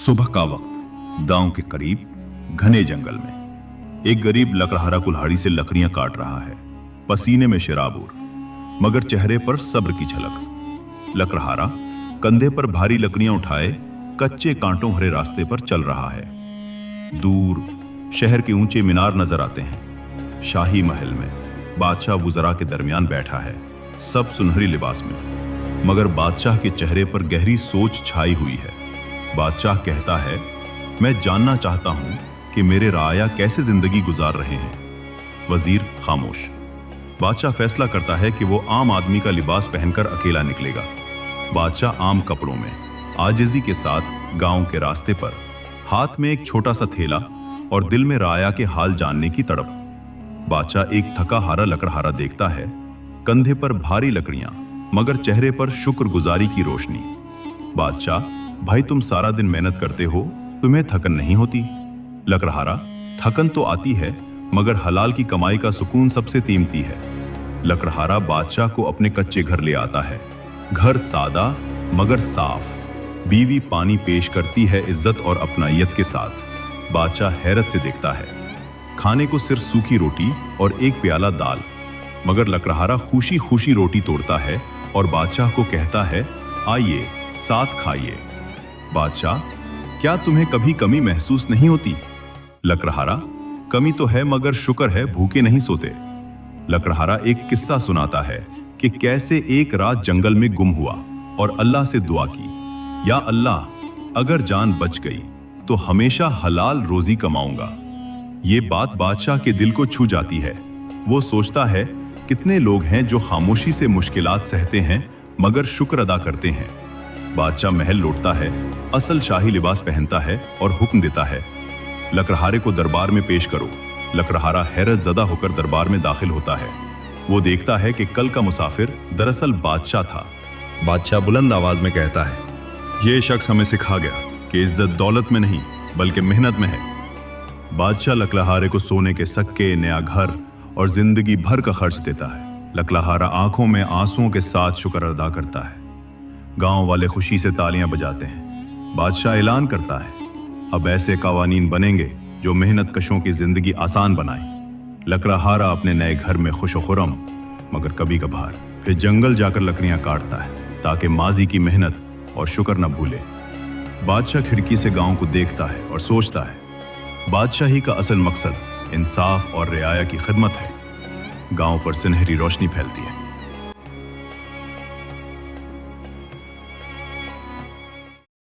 सुबह का वक्त गांव के करीब घने जंगल में एक गरीब लकड़हारा कुल्हाड़ी से लकड़ियां काट रहा है। पसीने में शराबूर, मगर चेहरे पर सब्र की झलक। लकड़हारा कंधे पर भारी लकड़ियां उठाए कच्चे कांटों भरे रास्ते पर चल रहा है। दूर शहर के ऊंचे मीनार नजर आते हैं। शाही महल में बादशाह वुज़रा के दरमियान बैठा है, सब सुनहरी लिबास में, मगर बादशाह के चेहरे पर गहरी सोच छाई हुई है। बादशाह कहता है, मैं जानना चाहता हूं कि मेरे राया कैसे जिंदगी गुजार रहे हैं। वजीर खामोश। बादशाह फैसला करता है कि वो आम आदमी का लिबास पहनकर अकेला निकलेगा। बादशाह आम कपड़ों में आजिज़ी के साथ गांव के रास्ते पर, हाथ में एक छोटा सा थैला और दिल में राया के हाल जानने की तड़प। बादशाह एक थका हारा लकड़हारा देखता है, कंधे पर भारी लकड़ियां, मगर चेहरे पर शुक्रगुजारी की रोशनी। बादशाह, भाई तुम सारा दिन मेहनत करते हो, तुम्हें थकन नहीं होती? लकड़हारा, थकन तो आती है, मगर हलाल की कमाई का सुकून सबसे कीमती है। लकड़हारा बादशाह को अपने कच्चे घर ले आता है। घर सादा मगर साफ। बीवी पानी पेश करती है इज्जत और अपनाइयत के साथ। बादशाह हैरत से देखता है। खाने को सिर्फ सूखी रोटी और एक प्याला दाल, मगर लकड़हारा खुशी खुशी रोटी तोड़ता है और बादशाह को कहता है, आइए साथ खाइए। बादशाह, क्या तुम्हें कभी कमी महसूस नहीं होती? लकड़हारा, कमी तो है, मगर शुक्र है भूखे नहीं सोते। लकड़हारा एक किस्सा सुनाता है कि कैसे एक रात जंगल में गुम हुआ और अल्लाह से दुआ की, या अल्लाह, अगर जान बच गई तो हमेशा हलाल रोजी कमाऊंगा। ये बात बादशाह के दिल को छू जाती है। वो सोचता है, कितने लोग हैं जो खामोशी से मुश्किलात सहते हैं मगर शुक्र अदा करते हैं। बादशाह महल लौटता है, असल शाही लिबास पहनता है और हुक्म देता है, लकड़हारे को दरबार में पेश करो। लकड़हारा हैरत ज़दा होकर दरबार में दाखिल होता है। वो देखता है कि कल का मुसाफिर दरअसल बादशाह था। बादशाह बुलंद आवाज में कहता है, ये शख्स हमें सिखा गया कि इज्जत दौलत में नहीं बल्कि मेहनत में है। बादशाह लकड़हारे को सोने के सक्के, नया घर और जिंदगी भर का खर्च देता है। लकड़हारा आंखों में आंसुओं के साथ शुक्र अदा करता है। गांव वाले खुशी से तालियां बजाते हैं। बादशाह ऐलान करता है, अब ऐसे कवानीन बनेंगे जो मेहनत कशों की जिंदगी आसान बनाए। लकड़हारा अपने नए घर में खुश खुरम, मगर कभी कभार फिर जंगल जाकर लकड़ियां काटता है ताकि माजी की मेहनत और शुक्र न भूले। बादशाह खिड़की से गांव को देखता है और सोचता है, बादशाही का असल मकसद इंसाफ और रियाया की खिदमत है। गांव पर सुनहरी रोशनी फैलती है।